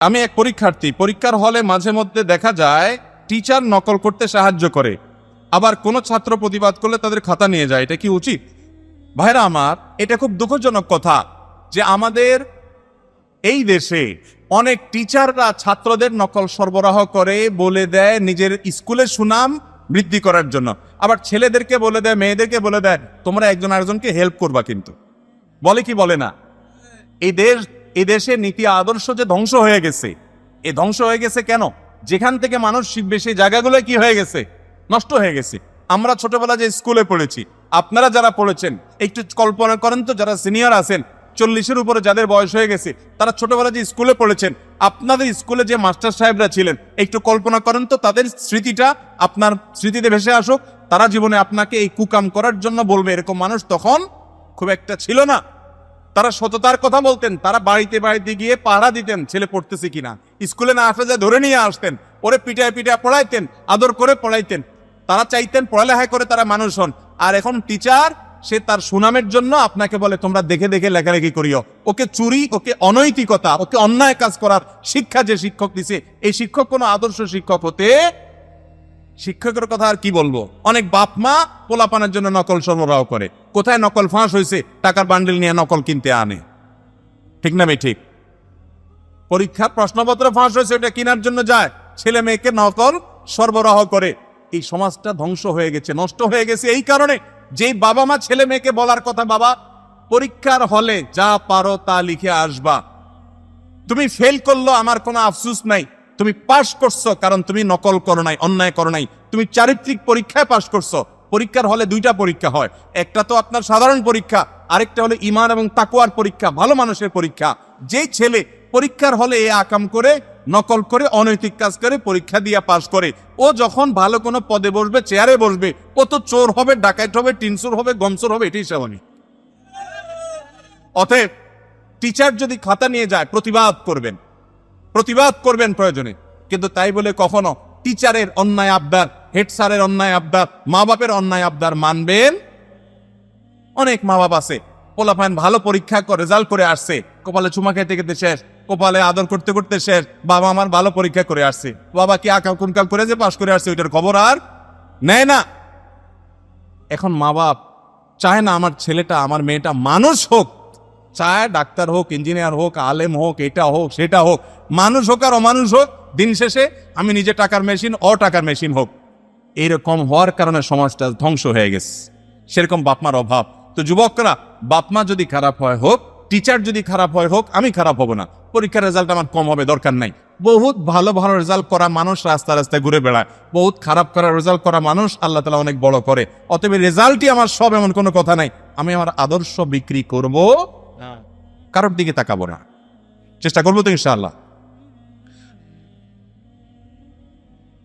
আমি এক পরীক্ষার্থী, পরীক্ষার হলে মাঝে মধ্যে দেখা যায় টিচার নকল করতে সাহায্য করে, আবার কোনো ছাত্র প্রতিবাদ করলে তাদের খাতা নিয়ে যায়। এটা কি উচিত? ভাইরা আমার, এটা খুব দুঃখজনক কথা যে আমাদের এই দেশে অনেক টিচাররা ছাত্রদের নকল সরবরাহ করে, বলে দেয় নিজের স্কুলের সুনাম বৃদ্ধি করার জন্য, আবার ছেলেদেরকে বলে দেয়, মেয়েদেরকে বলে দেয় তোমরা একজন আরেকজনকে হেল্প করবা। কিন্তু বলে কি বলে না? এই দেশে নীতি আদর্শ যে ধ্বংস হয়ে গেছে, এ ধ্বংস হয়ে গেছে কেন? যেখান থেকে মানুষ শিখবে সেই জায়গাগুলো কি হয়ে গেছে? নষ্ট হয়ে গেছে। আমরা ছোটবেলা যে স্কুলে পড়েছি, আপনারা যারা পড়েছেন একটু কল্পনা করেন তো, যারা সিনিয়র আছেন 40-এর উপরে যাদের বয়স হয়ে গেছে, তারা ছোটবেলা যে স্কুলে পড়েছেন, আপনাদের স্কুলে যে মাস্টার সাহেবরা ছিলেন একটু কল্পনা করেন তো, তাদের স্মৃতিটা আপনার স্মৃতিতে ভেসে আসুক। তারা জীবনে আপনাকে এই কুকাম করার জন্য বলবে, এরকম মানুষ তখন খুব একটা ছিল না। তারা সততার কথা বলতেন, তারা বাড়িতে বাড়িতে গিয়ে পাহারা দিতেন ছেলে পড়তেছে কিনা, স্কুলে না আসলে ধরে নিয়ে আসতেন, ওরে পিটায় পিটায় পড়াইতেন, আদর করে পড়াইতেন। তারা চাইতেন পড়ালেখা করে তারা মানুষ হন। আর এখন টিচার, সে তার সুনামের জন্য আপনাকে বলে তোমরা দেখে দেখে লেখালেখি করিও। ওকে চুরি, ওকে অনৈতিকতা, ওকে অন্যায় কাজ করার শিক্ষা যে শিক্ষক দিছে, এই শিক্ষক কোনো আদর্শ শিক্ষক হতে, শিক্ষকের কথা আর কি বলবো। অনেক বাপ মা পোলাপানের জন্য নকল সরবরাহ করে। কোথায় নকল ফাঁস হয়েছে, টাকার বান্ডিল নিয়ে নকল কিনতে আনে। ঠিক না? ঠিক। পরীক্ষার প্রশ্নপত্র ফাঁস হয়েছে, ওটা কেনার জন্য যায়, ছেলে মেয়েকে নকল সরবরাহ করে। এই সমাজটা ধ্বংস হয়ে গেছে, নষ্ট হয়ে গেছে এই কারণে, যেই বাবা মা ছেলে মেয়েকে বলার কথা, বাবা পরীক্ষার হলে যা পারো তা লিখে আসবা, তুমি ফেল করলো আমার কোনো আফসোস নাই, তুমি পাশ করছো কারণ তুমি নকল করো নাই, অন্যায় করো নাই, তুমি চারিত্রিক পরীক্ষায় পাশ করছো। পরীক্ষার হলে দুইটা পরীক্ষা হয়, একটা তো আপনার সাধারণ পরীক্ষা, আরেকটা হলো ঈমান এবং তাকওয়ার পরীক্ষা, ভালো মানুষের পরীক্ষা। যেই ছেলে পরীক্ষার হলে এ আকাম করে, নকল করে, অনৈতিক কাজ করে পরীক্ষা দিয়ে পাশ করে, ও যখন ভালো কোনো পদে বসবে, চেয়ারে বসবে, ও তো চোর হবে, ডাকাইত হবে, টিনসুর হবে, গমসুর হবে, এটাই সেবনি। অতএব টিচার যদি খাতা নিয়ে যায়, প্রতিবাদ করবেন প্রয়োজনে, কিন্তু তাই বলে কখনো টিচারের অন্যায় আবদার, হেড স্যারের অন্যায় আবদার, মা বাপের অন্যায় আবদার মানবেন? অনেক মা বাপ আছে, পোলাপান ভালো পরীক্ষা করে রেজাল্ট করে আসছে, কপালে চুমা খেতে খেতে শেষ, কপালে আদর করতে করতে শেষ, বাবা আমার ভালো পরীক্ষা করে আসছে, বাবা কি আকাল কুনকাল করে যে পাশ করে আসছে ওইটার খবর আর নেয় না। এখন মা বাপ চায় না আমার ছেলেটা, আমার মেয়েটা মানুষ হোক, চায় ডাক্তার হোক, ইঞ্জিনিয়ার হোক, আলেম হোক, এটা হোক সেটা হোক, মানুষ হোক আর অমানুষ হোক, দিন শেষে আমি নিজে টাকার মেশিন, টাকার মেশিন হোক। এইরকম হওয়ার কারণে সমাজটা ধ্বংস হয়ে গেছে। সেরকম বাপমার অভাব। তো যুবকরা, বাপমা যদি খারাপ হয় হোক, টিচার যদি খারাপ হয় হোক, আমি খারাপ হব না। পরীক্ষার রেজাল্ট আমার কম হবে, দরকার নাই। বহুত ভালো ভালো রেজাল্ট করা মানুষ রাস্তা রাস্তায় ঘুরে বেড়ায়, বহুত খারাপ করা রেজাল্ট করা মানুষ আল্লাহ তাআলা অনেক বড় করে। অতএব রেজাল্টই আমার সব, এমন কোনো কথা নাই। আমি আমার আদর্শ বিক্রি করব, কারোর দিকে তাকাবো না, চেষ্টা করবো তো ইনশাআল্লাহ।